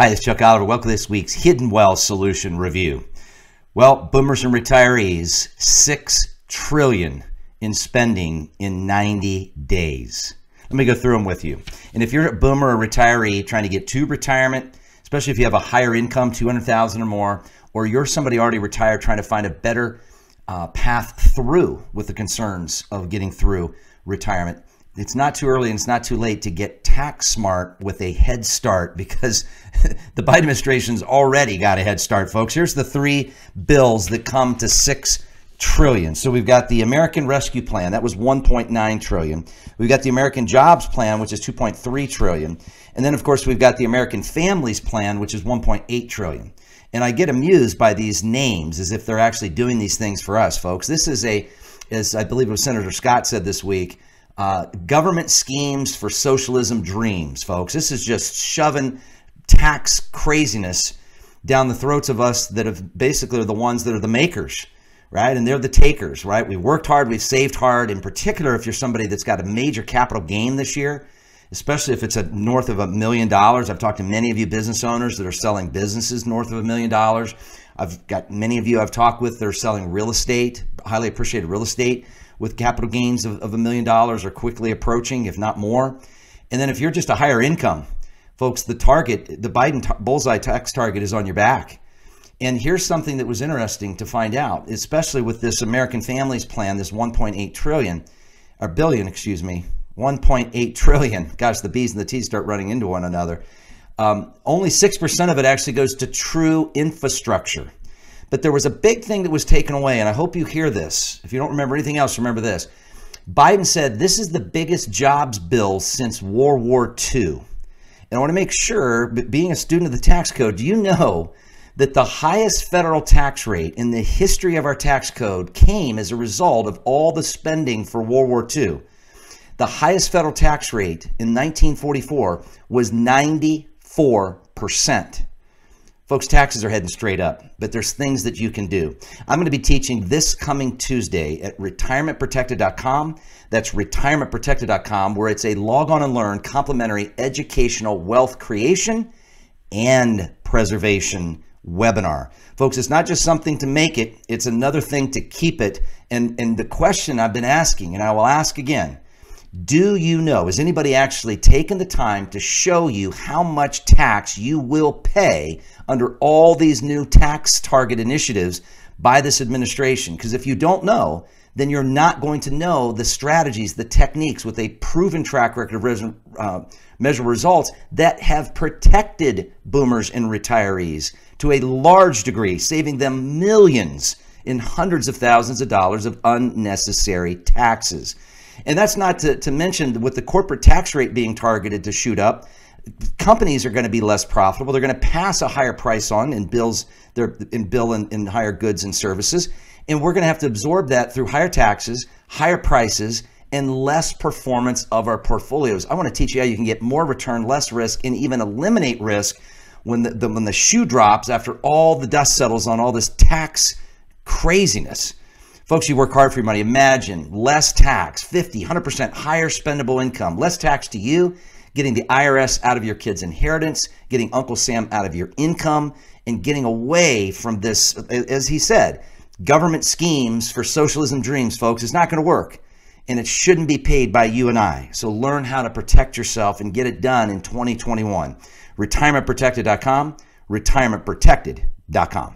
Hi, it's Chuck Oliver. Welcome to this week's Hidden Wealth Solution Review. Well, boomers and retirees, $6 trillion in spending in 90 days. Let me go through them with you. And if you're a boomer or retiree trying to get to retirement, especially if you have a higher income, $200,000 or more, or you're somebody already retired trying to find a better path through with the concerns of getting through retirement, it's not too early and it's not too late to get tax smart with a head start, because the Biden administration's already got a head start, folks. Here's the three bills that come to $6 trillion. So we've got the American Rescue Plan, that was $1.9 trillion. We've got the American Jobs Plan, which is $2.3 trillion. And then, of course, we've got the American Families Plan, which is $1.8 trillion. And I get amused by these names as if they're actually doing these things for us, folks. This is as I believe it was Senator Scott said this week, government schemes for socialism dreams, folks. This is just shoving tax craziness down the throats of us that have basically are the ones that are the makers, right? And they're the takers, right? We worked hard, we've saved hard. In particular, if you're somebody that's got a major capital gain this year, especially if it's north of $1 million. I've talked to many of you business owners that are selling businesses north of $1 million. I've got many of you I've talked with that are selling real estate, highly appreciated real estate, with capital gains of $1 million or quickly approaching, if not more. And then if you're just a higher income, folks, the Biden bullseye tax target is on your back. And here's something that was interesting to find out, especially with this American Families Plan, this $1.8 trillion, or billion, excuse me, $1.8 trillion. Gosh, the B's and the T's start running into one another. Only 6% of it actually goes to true infrastructure. But there was a big thing that was taken away, and I hope you hear this. If you don't remember anything else, remember this. Biden said this is the biggest jobs bill since World War II. And I want to make sure, being a student of the tax code, do you know that the highest federal tax rate in the history of our tax code came as a result of all the spending for World War II? The highest federal tax rate in 1944 was 94%. Folks, taxes are heading straight up, but there's things that you can do. I'm going to be teaching this coming Tuesday at retirementprotected.com. That's retirementprotected.com, where it's a log on and learn complimentary educational wealth creation and preservation webinar. Folks, it's not just something to make it, it's another thing to keep it. And the question I've been asking, and I will ask again, do you know, has anybody actually taken the time to show you how much tax you will pay under all these new tax target initiatives by this administration? Because if you don't know, then you're not going to know the strategies, the techniques with a proven track record of measurable results that have protected boomers and retirees to a large degree, saving them millions in hundreds of thousands of dollars of unnecessary taxes. And that's not to mention, with the corporate tax rate being targeted to shoot up, companies are going to be less profitable. They're going to pass a higher price on in bills, in higher goods and services. And we're going to have to absorb that through higher taxes, higher prices, and less performance of our portfolios. I want to teach you how you can get more return, less risk, and even eliminate risk when the shoe drops after all the dust settles on all this tax craziness. Folks, you work hard for your money. Imagine less tax, 50, 100% higher spendable income, less tax to you, getting the IRS out of your kids' inheritance, getting Uncle Sam out of your income, and getting away from this, as he said, government schemes for socialism dreams, folks. It's not going to work, and it shouldn't be paid by you and I. So learn how to protect yourself and get it done in 2021. Retirementprotected.com, retirementprotected.com.